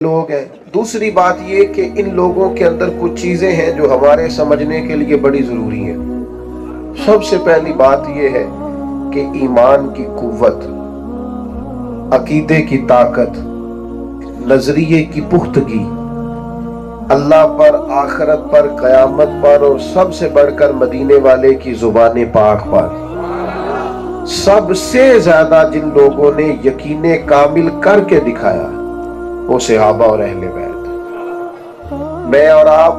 لوگ ہیں۔ دوسری بات یہ کہ ان لوگوں کے اندر کچھ چیزیں ہیں جو ہمارے سمجھنے کے لیے بڑی ضروری ہیں۔ سب سے پہلی بات یہ ہے کہ ایمان کی قوت، عقیدے کی طاقت، نظریے کی پختگی، اللہ پر، آخرت پر، قیامت پر، اور سب سے بڑھ کر مدینے والے کی زبان پاک پر سب سے زیادہ جن لوگوں نے یقین کامل کر کے دکھایا وہ صحابہ اور اہل بیت۔ میں اور آپ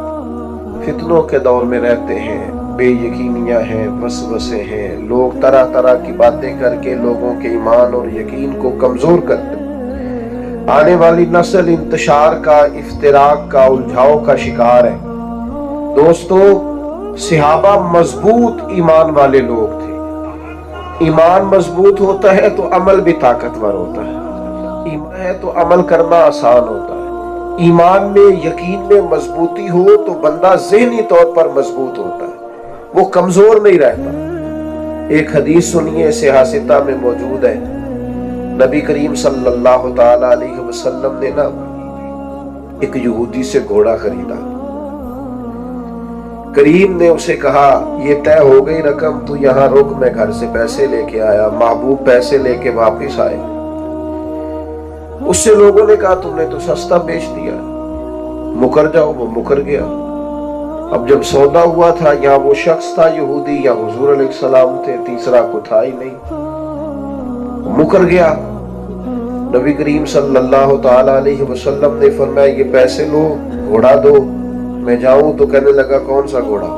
فتنوں کے دور میں رہتے ہیں، بے یقینیاں ہیں، وسوسے ہیں، لوگ طرح طرح کی باتیں کر کے لوگوں کے ایمان اور یقین کو کمزور کرتے ہیں۔ آنے والی نسل انتشار کا، افتراق کا، الجھاؤ کا شکار ہے۔ دوستو، صحابہ مضبوط ایمان والے لوگ تھے۔ ایمان مضبوط ہوتا ہے تو عمل بھی طاقتور ہوتا ہے، ایمان ہے تو عمل کرنا آسان ہوتا ہے۔ ایمان میں، یقین میں مضبوطی ہو تو بندہ ذہنی طور پر مضبوط ہوتا ہے، وہ کمزور نہیں رہتا۔ ایک حدیث سنیے، صحیح ستہ میں موجود ہے۔ نبی کریم صلی اللہ تعالی علیہ وسلم نے ایک یہودی سے گھوڑا خریدا۔ کریم نے اسے کہا، یہ طے ہو گئی رقم، تو یہاں رک، میں گھر سے پیسے لے کے آیا۔ محبوب پیسے لے کے واپس آئے۔ اس سے لوگوں نے کہا، تم نے تو سستا بیچ دیا، مکر جاؤ۔ وہ مکر گیا۔ اب جب سودا ہوا تھا، یا وہ شخص تھا یہودی یا حضور علیہ السلام تھے، تیسرا کوئی تھا ہی نہیں، مکر گیا۔ نبی کریم صلی اللہ تعالی علیہ وسلم نے فرمایا، یہ پیسے لو، گھوڑا دو، میں جاؤں۔ تو کہنے لگا، کون سا گھوڑا،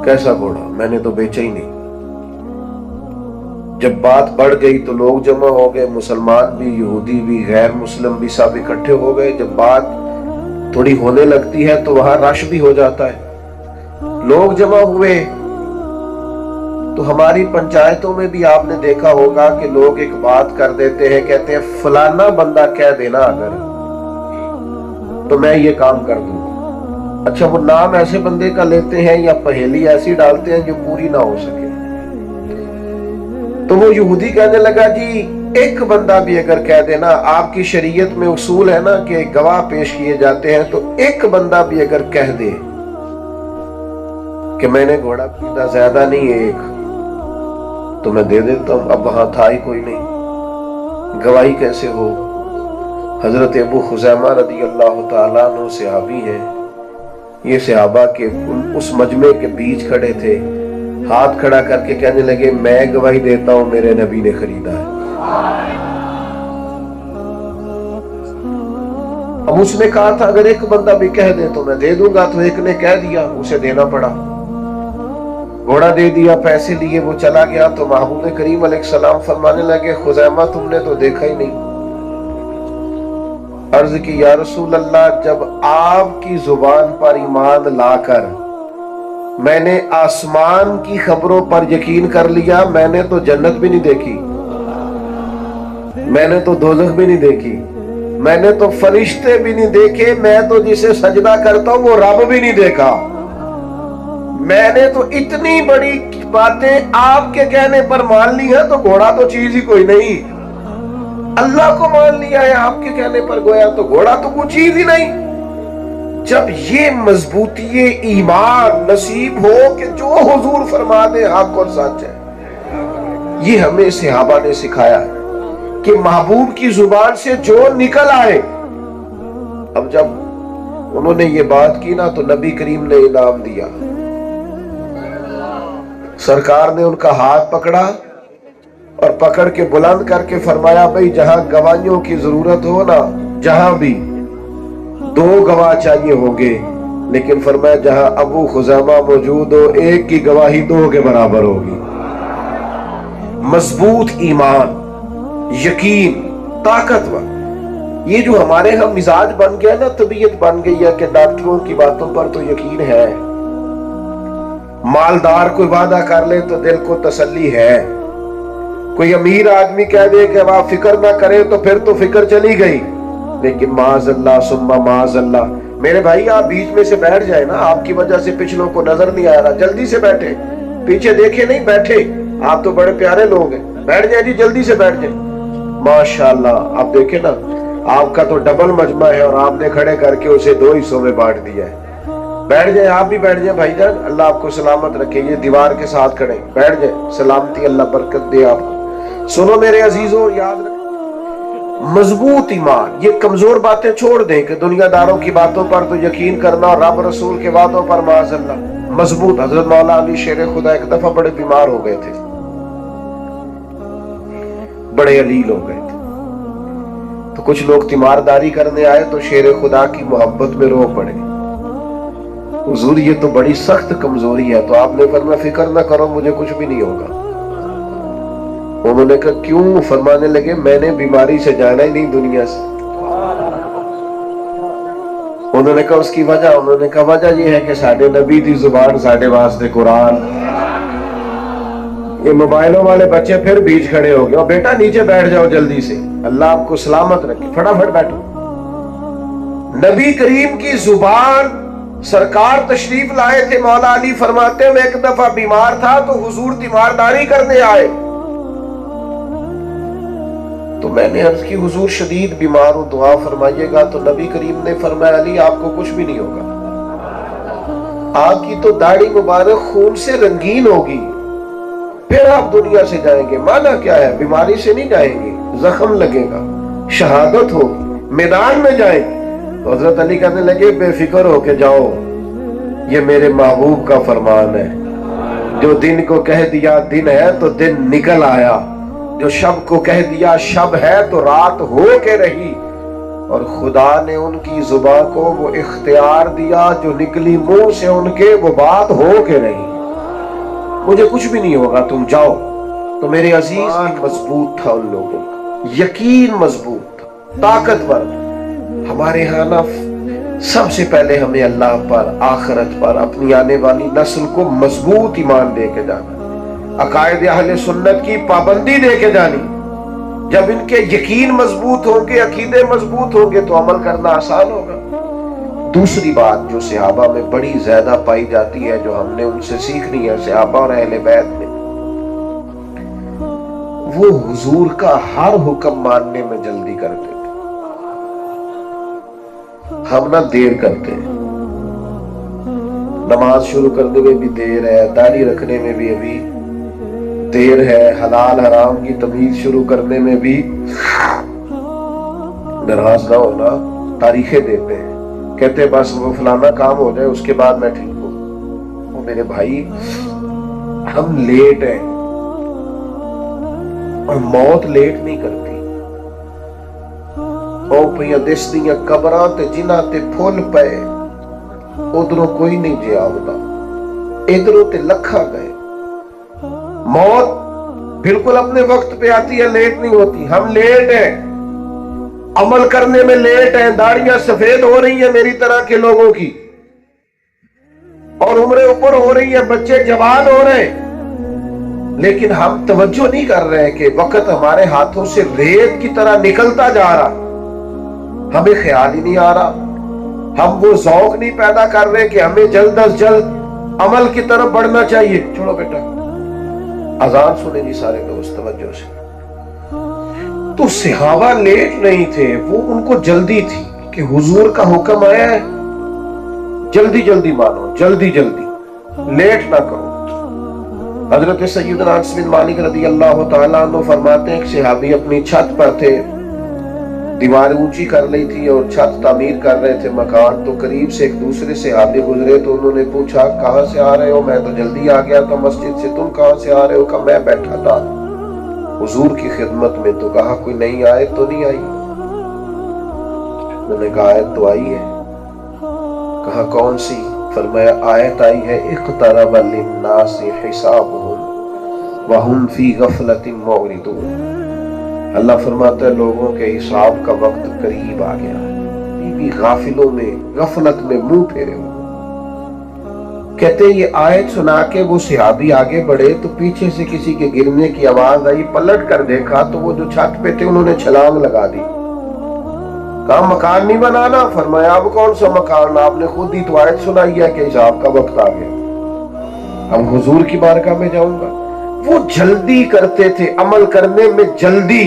کیسا گھوڑا، میں نے تو بیچا ہی نہیں۔ جب بات بڑھ گئی تو لوگ جمع ہو گئے، مسلمان بھی، یہودی بھی، غیر مسلم بھی، سب اکٹھے ہو گئے۔ جب بات تھوڑی ہونے لگتی ہے تو وہاں رش بھی ہو جاتا ہے، لوگ جمع ہوئے۔ تو ہماری پنچایتوں میں بھی آپ نے دیکھا ہوگا کہ لوگ ایک بات کر دیتے ہیں، کہتے ہیں فلانا بندہ کہہ دینا اگر تو میں یہ کام کر دوں۔ اچھا، وہ نام ایسے بندے کا لیتے ہیں یا پہیلی ایسی ڈالتے ہیں جو پوری نہ ہو سکے۔ تو وہ یہودی کہنے لگا، جی ایک بندہ بھی اگر کہہ دینا، آپ کی شریعت میں اصول ہے نا کہ گواہ پیش کیے جاتے ہیں، تو ایک بندہ بھی اگر کہہ دے کہ میں نے گھوڑا خریدا، زیادہ نہیں ایک، تو میں دے دیتا ہوں۔ اب وہاں تھا ہی کوئی نہیں، گواہی کیسے ہو؟ حضرت ابو خزیمہ رضی اللہ تعالیٰ عنہ صحابی ہیں، یہ صحابہ کے اس مجمع کے بیچ کھڑے تھے، ہاتھ کھڑا کر کے کہنے لگے، میں گواہی دیتا ہوں میرے نبی نے خریدا ہے۔ اب اس نے کہا تھا اگر ایک بندہ بھی کہہ دے تو میں دے دوں گا، تو ایک نے کہہ دیا، اسے دینا پڑا۔ گھوڑا دے دیا، پیسے لیے، وہ چلا گیا۔ تو محبوب کریم علیہ السلام فرمانے لگے، خزیمہ تم نے تو دیکھا ہی نہیں۔ عرض کی، یا رسول اللہ، جب آپ کی زبان پر ایمان لا کر میں نے آسمان کی خبروں پر یقین کر لیا، میں نے تو جنت بھی نہیں دیکھی، میں نے تو دوزخ بھی نہیں دیکھی، میں نے تو فرشتے بھی نہیں دیکھے، میں تو جسے سجدہ کرتا ہوں وہ رب بھی نہیں دیکھا، میں نے تو اتنی بڑی باتیں آپ کے کہنے پر مان لی ہیں، تو گھوڑا تو چیز ہی کوئی نہیں، اللہ کو مان لیا ہے آپ کے کہنے پر، گویا تو گھوڑا تو کوئی چیز ہی نہیں۔ جب یہ مضبوطی ایمان نصیب ہو کہ جو حضور فرما دے حق اور سچ ہے، یہ ہمیں صحابہ نے سکھایا ہے کہ محبوب کی زبان سے جو نکل آئے۔ اب جب انہوں نے یہ بات کی نا تو نبی کریم نے انعام دیا، سرکار نے ان کا ہاتھ پکڑا اور پکڑ کے بلند کر کے فرمایا، بھئی جہاں گواہیوں کی ضرورت ہو نا، جہاں بھی 2 گواہ چاہیے ہوں گے، لیکن فرمایا جہاں ابو خزیمہ موجود ہو، ایک کی گواہی 2 کے برابر ہوگی۔ مضبوط ایمان، یقین، طاقتور، یہ جو ہمارے ہم مزاج بن گیا نا، طبیعت بن گئی ہے کہ ڈاکٹروں کی باتوں پر تو یقین ہے، مالدار کوئی وعدہ کر لے تو دل کو تسلی ہے، کوئی امیر آدمی کہہ دے کہ اب آپ فکر نہ کریں تو پھر تو فکر چلی گئی، لیکن معاذ اللہ ثم معاذ اللہ۔ میرے بھائی، آپ بیچ میں سے بیٹھ جائیں نا، آپ کی وجہ سے پچھلوں کو نظر نہیں آ رہا، جلدی سے بیٹھے، پیچھے دیکھے نہیں، بیٹھے، آپ تو بڑے پیارے لوگ ہیں، بیٹھ جائیں جی، جلدی سے بیٹھ جائیں۔ ماشاءاللہ، آپ دیکھیں نا، آپ کا تو ڈبل مجمع ہے اور آپ نے کھڑے کر کے اسے 2 حصوں میں بانٹ دیا ہے۔ بیٹھ جائیں، آپ بھی بیٹھ جائیں بھائی جان، اللہ آپ کو سلامت رکھے، یہ دیوار کے ساتھ کھڑے بیٹھ جائیں، سلامتی، اللہ برکت دے آپ کو۔ سنو میرے عزیزوں، یاد رکھیں مضبوط ایمان، یہ کمزور باتیں چھوڑ دیں کہ دنیا داروں کی باتوں پر تو یقین کرنا اور رب رسول کے وعدوں پر معاذ اللہ۔ مضبوط، حضرت مولا علی شیر خدا ایک دفعہ بڑے بیمار ہو گئے تھے، بڑے علیل ہو گئے تھے، تو کچھ لوگ تیمارداری کرنے آئے تو شیر خدا کی محبت میں رو پڑے، حضور یہ تو بڑی سخت کمزوری ہے، تو آپ نے فرمایا فکر نہ کرو، مجھے کچھ بھی نہیں ہوگا۔ انہوں نے کہا کیوں؟ فرمانے لگے میں نے بیماری سے جانا ہی نہیں دنیا سے۔ انہوں نے کہا اس کی وجہ؟ انہوں نے کہا وجہ یہ ہے کہ ساڈے نبی دی زبان ساڈے واسطے قرآن۔ یہ موبائلوں والے بچے پھر بیچ کھڑے ہو گئے، اور بیٹا نیچے بیٹھ جاؤ جلدی سے، اللہ آپ کو سلامت رکھے، فٹافٹ بیٹھو۔ نبی کریم کی زبان، سرکار تشریف لائے تھے، مولا علی فرماتے ہیں میں ایک دفعہ بیمار تھا تو حضور تیمارداری کرنے آئے، تو میں نے عرض کی حضور شدید بیمار ہوں، دعا فرمائیے گا، تو نبی کریم نے فرمایا علی آپ کو کچھ بھی نہیں ہوگا، آپ کی تو داڑھی مبارک خون سے رنگین ہوگی، پھر آپ دنیا سے جائیں گے۔ مانا کیا ہے؟ بیماری سے نہیں جائیں گے، زخم لگے گا، شہادت ہوگی، میدان میں جائیں گے۔ تو حضرت علی کہنے لگے بے فکر ہو کے جاؤ، یہ میرے محبوب کا فرمان ہے، جو دن کو کہہ دیا دن ہے تو دن نکل آیا، جو شب کو کہہ دیا شب ہے تو رات ہو کے رہی، اور خدا نے ان کی زبان کو وہ اختیار دیا جو نکلی منہ سے ان کے وہ بات ہو کے رہی، مجھے کچھ بھی نہیں ہوگا، تم جاؤ۔ تو میرے عزیز مضبوط تھا ان لوگوں کا، یقین مضبوط تھا، طاقتور۔ ہمارے ہاں نا سب سے پہلے ہمیں اللہ پر، آخرت پر، اپنی آنے والی نسل کو مضبوط ایمان دے کے جانا، عقائد اہل سنت کی پابندی دے کے جانی۔ جب ان کے یقین مضبوط ہوں گے، عقیدے مضبوط ہوں گے تو عمل کرنا آسان ہوگا۔ دوسری بات جو صحابہ میں بڑی زیادہ پائی جاتی ہے، جو ہم نے ان سے سیکھنی ہے، صحابہ اور اہل بیت میں، وہ حضور کا ہر حکم ماننے میں جلدی کرتے تھے۔ ہم نہ دیر کرتے ہیں، نماز شروع کرنے میں بھی دیر ہے، داڑھی رکھنے میں بھی ابھی دیر ہے، حلال حرام کی تمیز شروع کرنے میں بھی، ناراض نہ ہونا، تاریخیں دیتے ہیں، کہتے ہیں بس وہ فلانا کام ہو جائے اس کے بعد میں ٹھیک ہوں۔ وہ میرے بھائی ہم لیٹ ہیں، اور موت لیٹ نہیں کرتی۔ او پہ دس دیاں قبراں تے جنہاں تے پھول پئے، ادھروں کوئی نہیں جیا ہوتا، ادھروں تے لکھا گئے۔ موت بالکل اپنے وقت پہ آتی ہے، لیٹ نہیں ہوتی۔ ہم لیٹ ہیں، عمل کرنے میں لیٹ ہیں، داڑیاں سفید ہو رہی ہیں میری طرح کے لوگوں کی، اور عمریں اوپر ہو رہی ہیں، بچے جوان ہو رہے ہیں، لیکن ہم توجہ نہیں کر رہے کہ وقت ہمارے ہاتھوں سے ریت کی طرح نکلتا جا رہا، ہمیں خیال ہی نہیں آ رہا، ہم وہ ذوق نہیں پیدا کر رہے کہ ہمیں جلد از جلد عمل کی طرف بڑھنا چاہیے۔ چھوڑو بیٹا، اذان سنیں جی سارے دوست توجہ سے۔ تو صحابہ لیٹ نہیں تھے، وہ ان کو جلدی تھی کہ حضور کا حکم آیا ہے، جلدی جلدی مانو، جلدی جلدی، لیٹ نہ کرو۔ حضرت سیدنا انس بن مالک رضی اللہ تعالیٰ عنہ فرماتے ہیں کہ صحابی اپنی چھت پر تھے، دیوار اونچی کر لی تھی اور چھت تعمیر کر رہے تھے مکان، تو قریب سے ایک دوسرے صحابی گزرے تو انہوں نے پوچھا کہاں سے آ رہے ہو؟ میں تو جلدی آ گیا تھا مسجد سے، تم کہاں سے آ رہے ہو؟ کہ میں بیٹھا تھا حضور کی خدمت میں۔ تو کہا کوئی نئی آیت تو نہیں آئی؟ میں نے کہا آیت تو آئی ہے۔ کہا کون سی؟ فرمایا آیت آئی ہے اقترب للناس حسابهم وهم فی غفلۃ معرضون۔ اللہ فرماتا ہے لوگوں کے حساب کا وقت قریب آ گیا، بھی غافلوں میں، غفلت میں منہ پھیرے ہو۔ کہتے ہیں یہ آیت سنا کے وہ صحابی آگے بڑھے تو پیچھے سے کسی کے گرنے کی آواز آئی، پلٹ کر دیکھا تو وہ جو چھت پہ تھے انہوں نے چھلانگ لگا دی۔ کہا مکان نہیں بنانا؟ فرمایا اب کون سا مکان، آپ نے خود ہی تو آیت سنائی ہے کہ حساب کا وقت آ گیا، اب حضور کی بارگاہ میں جاؤں گا۔ وہ جلدی کرتے تھے، عمل کرنے میں جلدی،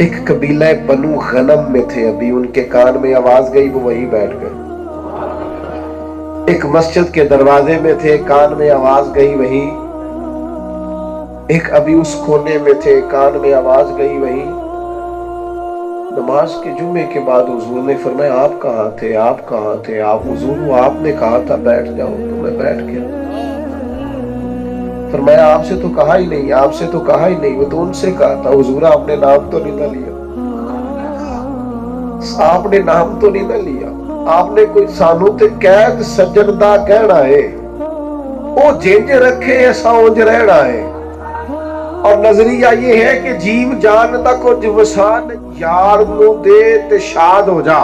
ایک قبیلہ بنو غنم میں تھے، ابھی ان کے کان میں آواز گئی، وہ وہیں بیٹھ گئے۔ ایک مسجد کے دروازے میں تھے، کان میں آواز گئی وہیں۔ ایک ابھی اس کونے میں تھے، کان میں آواز گئی وہیں۔ نماز کے جمعے کے بعد حضور نے فرمایا آپ کہاں تھے، آپ کہاں تھے؟ آپ حضور وہ آپ نے کہا تھا بیٹھ جاؤ، تو میں بیٹھ گیا۔ فرمایا آپ سے تو کہا ہی نہیں، آپ سے تو کہا ہی نہیں، وہ تو ان سے کہا تھا۔ حضور آپ نے نام تو نہیں نہ لیا، آپ نے نام تو نہیں نہ لیا، آپ نے کوئی سانو تے قید سجن دا کہنا ہے، او جنج رکھے ایسا اونج رہنا ہے۔ اور نظریہ یہ ہے کہ جیم جان دا کچھ وسان یار نو دے تے شاد ہو جا،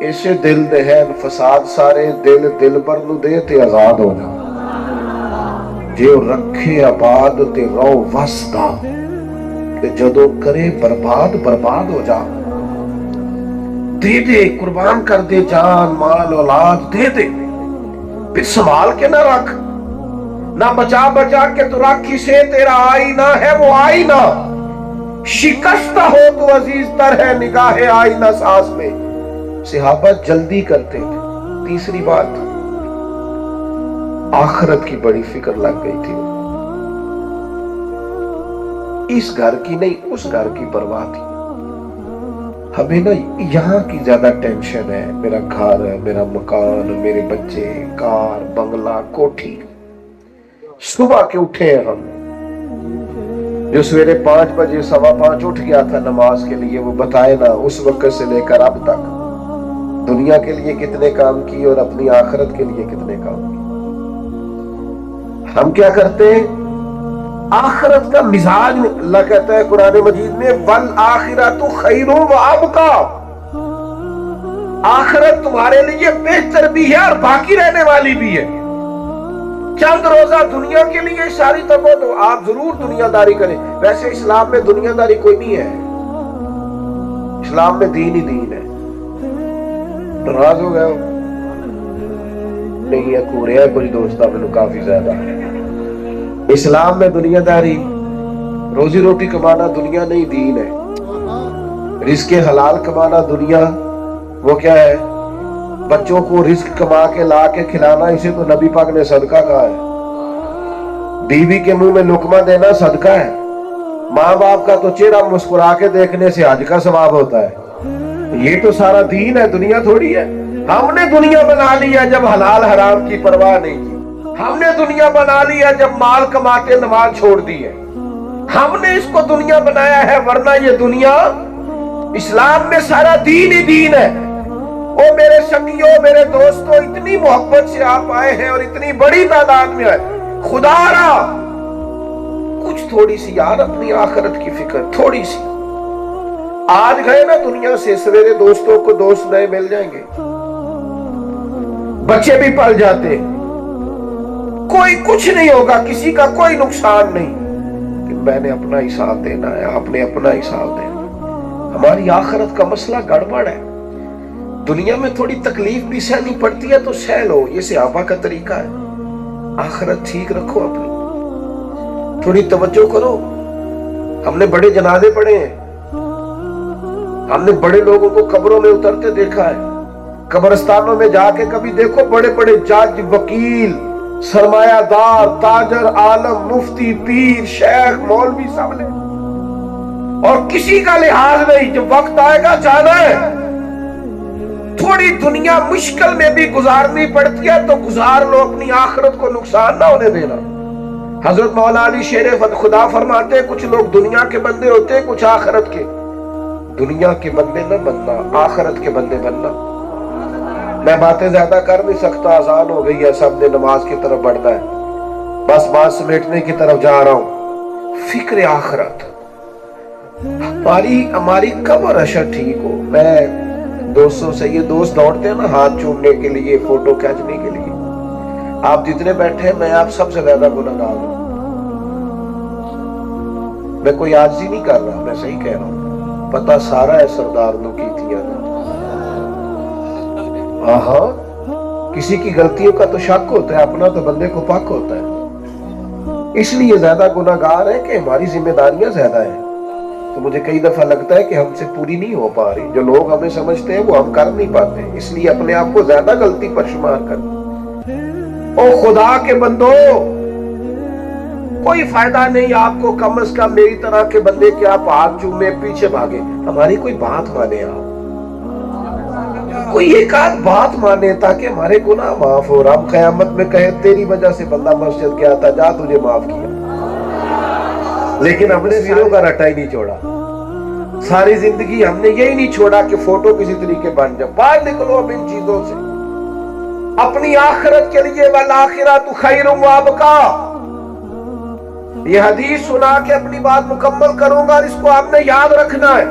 اسے دل دہن فساد سارے دل دل بر نو دے تے آزاد ہو جا۔ جو رکھے آباد تے رو وسدا تے جدو کرے برباد برباد ہو جا۔ دے دے قربان کر دے جان مال اولاد دے دے، پھر سنبھال کے نہ رکھ، نہ بچا بچا کے تو رکھ اسے، تیرا آئینہ ہے وہ آئینہ، شکستہ ہو تو عزیز تر ہے نگاہ آئینہ ساز میں۔ صحابہ جلدی کرتے تھے۔ تیسری بات، آخرت کی بڑی فکر لگ گئی تھی، اس گھر کی نہیں اس گھر کی پرواہ تھی۔ ہمیں نا یہاں کی زیادہ ٹینشن ہے، میرا گھر ہے، میرا مکان، میرے بچے، کار، بنگلہ، کوٹھی۔ صبح کے اٹھے ہیں ہم، جو سویرے 5 بجے 5:15 اٹھ گیا تھا نماز کے لیے، وہ بتائے نا اس وقت سے لے کر اب تک دنیا کے لیے کتنے کام کیے اور اپنی آخرت کے لیے کتنے کام کیے۔ ہم کیا کرتے ہیں؟ آخرت کا مزاج اللہ کہتا ہے قرآن مجید میں وَالْآخِرَةُ خَيْرٌ وَأَبْقَىٰ، آخرت تمہارے لیے بہتر بھی ہے اور باقی رہنے والی بھی ہے۔ چند روزہ دنیا کے لیے ساری تباہ تو آپ ضرور دنیا داری کریں، ویسے اسلام میں دنیا داری کوئی نہیں ہے، اسلام میں دین ہی دین ہے۔ ناراض ہو گئے ہو؟ نہیں ہے کورے ہے کچھ دوستہ میں کافی زیادہ ہے۔ اسلام میں دنیا داری، روزی روٹی کمانا دنیا نہیں دین ہے۔ رزق حلال کمانا دنیا، وہ کیا ہے؟ بچوں کو رزق کما کے لا کے کھلانا، اسے تو نبی پاک نے صدقہ کہا ہے۔ بیوی کے منہ میں لقمہ دینا صدقہ ہے۔ ماں باپ کا تو چہرہ مسکرا کے دیکھنے سے حج کا ثواب ہوتا ہے۔ یہ تو سارا دین ہے، دنیا تھوڑی ہے۔ ہم نے دنیا بنا لیا جب حلال حرام کی پرواہ نہیں کی، ہم نے دنیا بنا لیا جب مال کماتے نماز چھوڑ دی ہے، ہم نے اس کو دنیا بنایا ہے، ورنہ یہ دنیا اسلام میں سارا دین ہی دین ہے۔ او میرے سنگیوں، میرے دوستوں، اتنی محبت سے آپ آئے ہیں اور اتنی بڑی تعداد میں آئے، خدا را کچھ تھوڑی سی یار اپنی آخرت کی فکر، تھوڑی سی۔ آج گئے نا دنیا سے، سویرے دوستوں کو دوست نئے مل جائیں گے، بچے بھی پل جاتے، کوئی کچھ نہیں ہوگا، کسی کا کوئی نقصان نہیں، کہ میں نے اپنا حساب دینا ہے، آپ نے اپنا حساب دینا۔ ہماری آخرت کا مسئلہ گڑبڑ ہے۔ دنیا میں تھوڑی تکلیف بھی سہنی پڑتی ہے تو سہ لو، یہ صحابہ کا طریقہ ہے۔ آخرت ٹھیک رکھو اپنی، تھوڑی توجہ کرو۔ ہم نے بڑے جنازے پڑھے ہیں، ہم نے بڑے لوگوں کو قبروں میں اترتے دیکھا ہے۔ قبرستانوں میں جا کے کبھی دیکھو، بڑے بڑے جج، وکیل، سرمایہ دار، تاجر، عالم، مفتی، پیر، شیخ، مولوی سب نے، اور کسی کا لحاظ نہیں۔ جب وقت آئے گا جانا ہے۔ تھوڑی دنیا مشکل میں بھی گزارنی پڑتی ہے تو گزار لو، اپنی آخرت کو نقصان نہ ہونے دینا۔ حضرت مولا علی شیر خدا فرماتے، کچھ لوگ دنیا کے بندے ہوتے، کچھ آخرت کے۔ دنیا کے بندے نہ بننا، آخرت کے بندے بننا۔ میں باتیں زیادہ کر نہیں سکتا، آزان ہو گئی ہے، سب نے نماز کی طرف بڑھنا ہے، بس بات سمیٹنے کی طرف جا رہا ہوں۔ فکر آخرت ہماری کمر اشر ٹھیک ہو۔ میں دوستوں سے، یہ دوست دوڑتے ہیں نا ہاتھ چومنے کے لیے، فوٹو کھینچنے کے لیے، آپ جتنے بیٹھے ہیں میں آپ سب سے زیادہ گنہگار ہوں۔ میں کوئی عاجزی نہیں کر رہا، میں صحیح کہہ رہا ہوں، پتہ سارا ہے سردار نو کی تھی۔ ہاں کسی کی غلطیوں کا تو شک ہوتا ہے، اپنا تو بندے کو پاک ہوتا ہے۔ اس لیے زیادہ گناہگار ہے کہ ہماری ذمہ داریاں زیادہ ہیں۔ تو مجھے کئی دفعہ لگتا ہے کہ ہم سے پوری نہیں ہو پا رہی. جو لوگ ہمیں سمجھتے ہیں وہ ہم کر نہیں پاتے, اس لیے اپنے آپ کو زیادہ غلطی پر شمار کرتے. او خدا کے بندو, کوئی فائدہ نہیں آپ کو کم از کم میری طرح کے بندے کہ آپ ہاتھ چومے پیچھے بھاگے. ہماری کوئی بات مانے, آپ کوئی ایک آدھ بات مانے تاکہ ہمارے گناہ معاف ہو. ہم قیامت میں کہے تیری وجہ سے بندہ مسجد گیا تھا, جا تجھے معاف کیا. لیکن ہم نے ویروں کا رٹا ہی نہیں چھوڑا. ساری زندگی ہم نے یہی نہیں چھوڑا کہ فوٹو کسی طریقے بن جائے. باہر نکلو اب ان چیزوں سے, اپنی آخرت کے لیے. والآخرۃ خیر وابقیٰ, یہ حدیث سنا کے اپنی بات مکمل کروں گا, اور اس کو آپ نے یاد رکھنا ہے.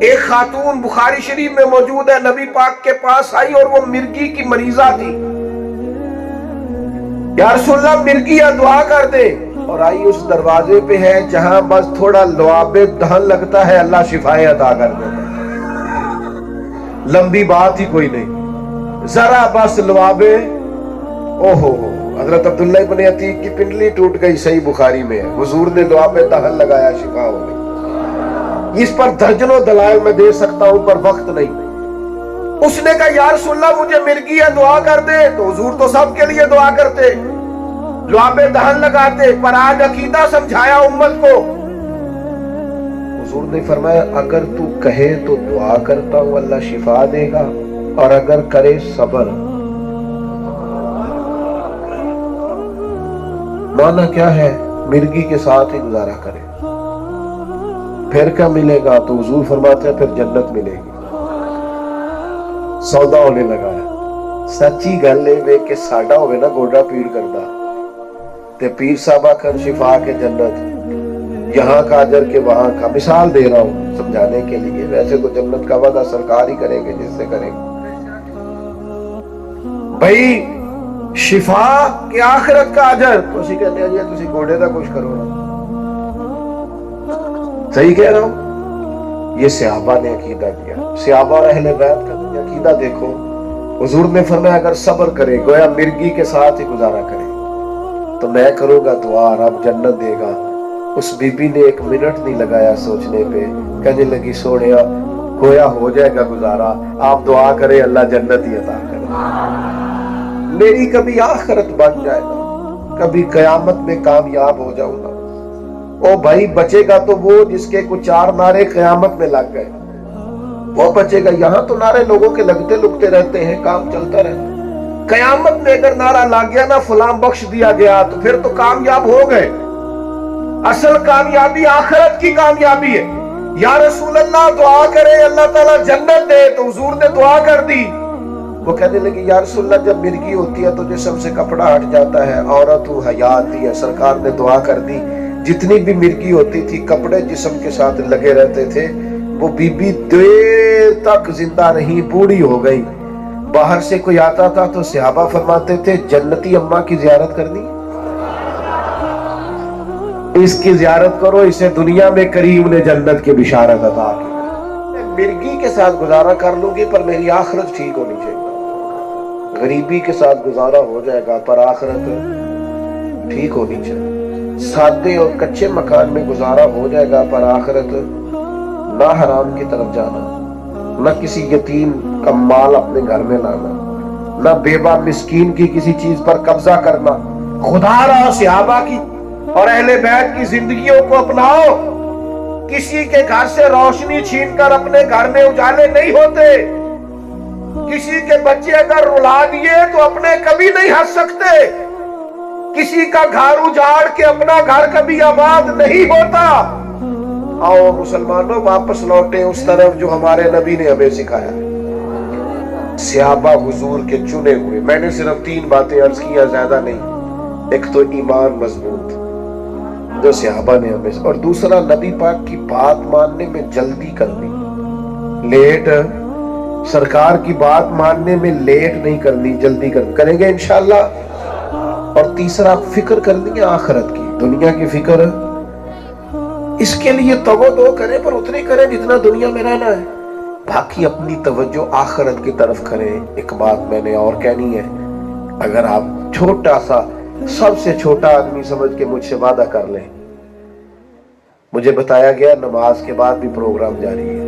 ایک خاتون بخاری شریف میں موجود ہے, نبی پاک کے پاس آئی اور وہ مرگی کی مریضہ تھی. یا رسول اللہ مرگیاں دعا کر دے. اور آئی اس دروازے پہ ہے جہاں بس تھوڑا لعاب دہن لگتا ہے, اللہ شفائیں عطا کر دے. لمبی بات ہی کوئی نہیں, ذرا بس لعاب. او ہو, حضرت عبداللہ ابن عتیق کی پنڈلی ٹوٹ گئی, صحیح بخاری میں ہے. حضور نے لعاب دہن لگایا, شفا ہو گئی. اس پر درجنوں دلائل میں دے سکتا ہوں پر وقت نہیں. اس نے کہا یا رسول اللہ مجھے مرگیاں دعا کر دے. تو حضور تو سب کے لیے دعا کرتے, لعاب دہن لگاتے, پر آج عقیدہ سمجھایا امت کو. حضور نے فرمایا اگر تو کہے تو دعا کرتا ہوں اللہ شفا دے گا, اور اگر کرے صبر. معنی کیا ہے؟ مرگی کے ساتھ ہی گزارا کرے. پھر کیا ملے گا؟ تو حضور فرماتے ہیں پھر جنت ملے گی. سودا ہونے لگا ہے. سچی گل ہے کہ ساڈا ہوئے نا گوڈا پیڑ کردا تے پیر صاحبہ کر شفا کے جنت, یہاں کا اجر کے وہاں کا. مثال دے رہا ہوں سمجھانے کے لیے, ویسے تو جنت کا وعدہ سرکار ہی کریں گے جس سے کریں گے. بھائی شفا کے آخرت کا اجر تو اسی کہتے ہیں جی تسی گوڑے دا کچھ کرو نا. صحیح کہہ رہا ہوں. یہ صحابہ نے عقیدہ کیا, صحابہ اور اہل بیت کا عقیدہ دیکھو. حضور نے فرمایا اگر صبر کرے, گویا مرگی کے ساتھ ہی گزارا کرے, تو میں کروں گا دعا, رب جنت دے گا. اس بی بی نے ایک منٹ نہیں لگایا سوچنے پہ, کہنے لگی سوڑیا گویا ہو جائے گا گزارا, آپ دعا کرے اللہ جنت ہی عطا کرے. میری کبھی آخرت بن جائے گا, کبھی قیامت میں کامیاب ہو جاؤں گا. او بھائی بچے گا تو وہ جس کے کچھ 4 نعرے قیامت میں لگ گئے, وہ بچے گا. یہاں تو نعرے لوگوں کے لگتے لگتے رہتے ہیں, کام چلتا رہتا. قیامت میں اگر نعرہ لگ گیا نا فلاں بخش دیا گیا, تو پھر تو کامیاب ہو گئے. اصل کامیابی آخرت کی کامیابی ہے. یا رسول اللہ دعا کرے اللہ تعالیٰ جنت دے, تو حضور نے دعا کر دی. وہ کہنے لگی یا رسول اللہ جب مرگی ہوتی ہے تو جسم سے کپڑا ہٹ جاتا ہے, عورت ہو حیا آتی ہے. سرکار نے دعا کر دی, جتنی بھی مرگی ہوتی تھی کپڑے جسم کے ساتھ لگے رہتے تھے. وہ بی بی دیر تک زندہ رہی, بوڑھی ہو گئی. باہر سے کوئی آتا تھا تو صحابہ فرماتے تھے جنتی اماں کی زیارت کرنی, اس کی زیارت کرو, اسے دنیا میں کریم نے جنت کی بشارت عطا کی. مرگی کے ساتھ گزارا کر لوں گی پر میری آخرت ٹھیک ہونی چاہیے. غریبی کے ساتھ گزارا ہو جائے گا پر آخرت ٹھیک ہونی چاہیے. سادے اور کچے مکان میں گزارا ہو جائے گا پر آخرت نہ حرام کی طرف جانا, نہ کسی یتیم کا مال اپنے گھر میں لانا, نہ بیوہ مسکین کی کسی چیز پر قبضہ کرنا. خدا را صحابہ کی اور اہل بیت کی زندگیوں کو اپناؤ. کسی کے گھر سے روشنی چھین کر اپنے گھر میں اجالے نہیں ہوتے. کسی کے بچے اگر رلا دیے تو اپنے کبھی نہیں ہنس سکتے. کسی کا گھر اجاڑ کے اپنا گھر کبھی آباد نہیں ہوتا. آؤ مسلمانوں واپس لوٹیں اس طرف جو ہمارے نبی نے ہمیں سکھایا. صحابہ حضور کے چنے ہوئے. میں نے صرف 3 باتیں عرض کیا, زیادہ نہیں. ایک تو ایمان مضبوط جو صحابہ نے ہمیں, اور دوسرا نبی پاک کی بات ماننے میں جلدی کرنی, لیٹ. سرکار کی بات ماننے میں لیٹ نہیں کرنی, جلدی کریں گے انشاءاللہ. اور تیسرا فکر کرنی ہے آخرت کی, دنیا کی فکر. اس کے لیے توجہ کریں پر اتنی کریں جتنا دنیا میں رہنا ہے, باقی اپنی توجہ آخرت کی طرف کریں. ایک بات میں نے اور کہنی ہے, اگر آپ چھوٹا سا سب سے چھوٹا آدمی سمجھ کے مجھ سے وعدہ کر لیں, مجھے بتایا گیا نماز کے بعد بھی پروگرام جاری ہے.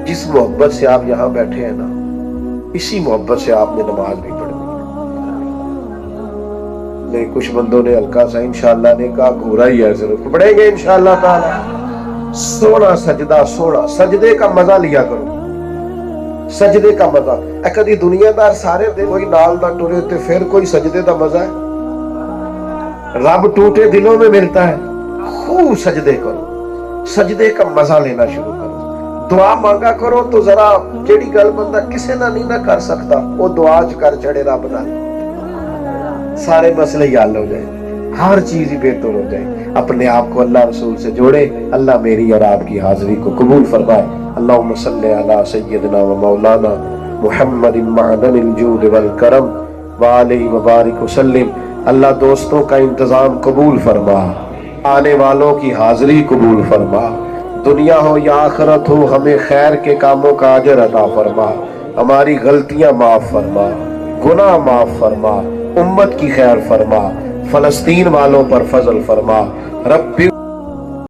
جس محبت سے آپ یہاں بیٹھے ہیں نا، اسی محبت سے آپ نے نماز بھی پڑھنی ہے. نہیں، کچھ بندوں نے ہلکا سا انشاءاللہ نے کہا گورا ہی ہے، ضرور پڑھیں گے انشاءاللہ تعالی. سونا سجدہ، سونا سجدے کا مزہ لیا کرو، سجدے کا مزہ. کدی دنیا دار سارے دن کوئی نال نہ ٹرے تے پھر کوئی سجدے دا مزہ ہے؟ رب ٹوٹے دلوں میں ملتا ہے. خوب سجدے کرو، سجدے کا مزہ لینا شروع کرو. دعا مانگا کرو تو ذرا جیڑی گل بندہ کسے نہ نہیں نہ کر سکتا وہ دعا کر چڑے رب نال، سارے مسئلے ہی حل ہو جائے، ہر چیز ہی بہتر ہو جائے. اپنے آپ کو اللہ رسول سے جوڑے. اللہ میری اور آپ کی حاضری کو قبول فرمائے. اللہم صلی علی سیدنا و مولانا محمد معدن الجود والکرم وآلہ وبارک وسلم. اللہ دوستوں کا انتظام قبول فرما، آنے والوں کی حاضری قبول فرما. دنیا ہو یا آخرت ہو ہمیں خیر کے کاموں کا اجر عطا فرما. ہماری غلطیاں معاف فرما، گناہ معاف فرما، امت کی خیر فرما. فلسطین والوں پر فضل فرما. رب